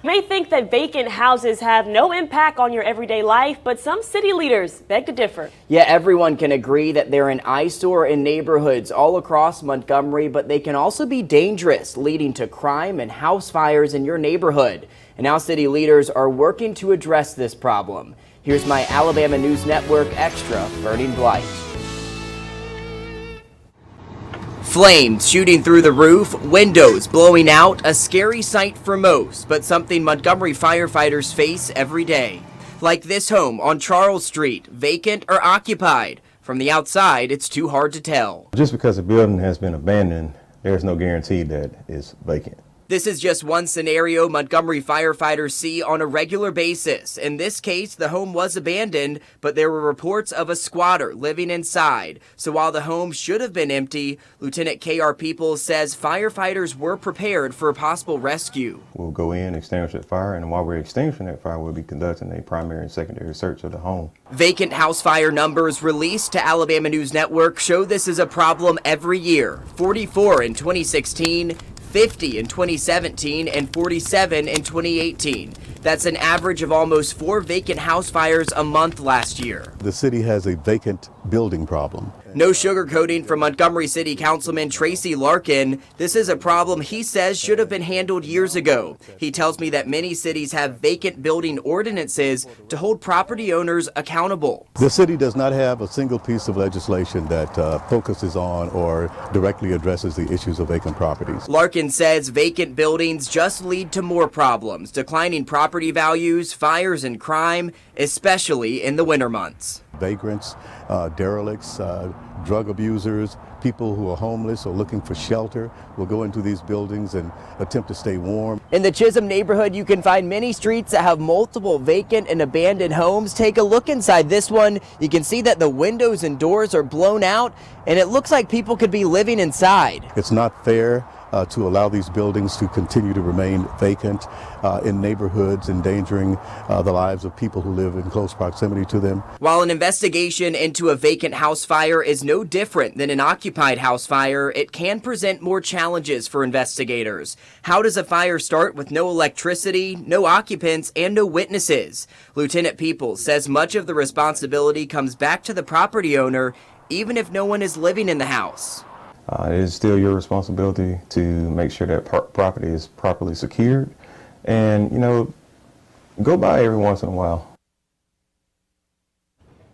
You may think that vacant houses have no impact on your everyday life, but some city leaders beg to differ. Yeah, everyone can agree that they're an eyesore in neighborhoods all across Montgomery, but they can also be dangerous, leading to crime and house fires in your neighborhood. And now city leaders are working to address this problem. Here's my Alabama News Network Extra, Burning Blight. Flames shooting through the roof, windows blowing out, a scary sight for most, but something Montgomery firefighters face every day. Like this home on Charles Street, vacant or occupied. From the outside, it's too hard to tell. Just because a building has been abandoned, there's no guarantee that it's vacant. This is just one scenario Montgomery firefighters see on a regular basis. In this case, the home was abandoned, but there were reports of a squatter living inside. So while the home should have been empty, Lieutenant K.R. Peoples says firefighters were prepared for a possible rescue. We'll go in, extinguish that fire, and while we're extinguishing that fire, we'll be conducting a primary and secondary search of the home. Vacant house fire numbers released to Alabama News Network show this is a problem every year. 44 in 2016. 50 in 2017 and 47 in 2018. That's an average of almost 4 vacant house fires a month last year. The city has a vacant building problem. No sugarcoating from Montgomery City Councilman Tracy Larkin. This is a problem he says should have been handled years ago. He tells me that many cities have vacant building ordinances to hold property owners accountable. The city does not have a single piece of legislation that focuses on or directly addresses the issues of vacant properties. Larkin says vacant buildings just lead to more problems, declining property values, fires, and crime, especially in the winter months. Vagrants, derelicts, drug abusers, people who are homeless or looking for shelter will go into these buildings and attempt to stay warm. In the Chisholm neighborhood, you can find many streets that have multiple vacant and abandoned homes. Take a look inside this one. You can see that the windows and doors are blown out, and it looks like people could be living inside. It's not fair to allow these buildings to continue to remain vacant in neighborhoods, endangering the lives of people who live in close proximity to them. While an investigation into a vacant house fire is no different than an occupied house fire, it can present more challenges for investigators. How does a fire start with no electricity, no occupants, and no witnesses? Lieutenant Peoples says much of the responsibility comes back to the property owner, even if no one is living in the house. It is still your responsibility to make sure that property is properly secured and, go by every once in a while.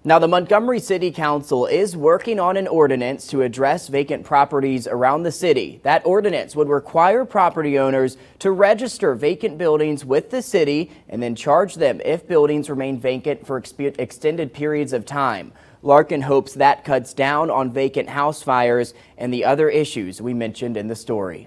Now, the Montgomery City Council is working on an ordinance to address vacant properties around the city. That ordinance would require property owners to register vacant buildings with the city and then charge them if buildings remain vacant for extended periods of time. Larkin hopes that cuts down on vacant house fires and the other issues we mentioned in the story.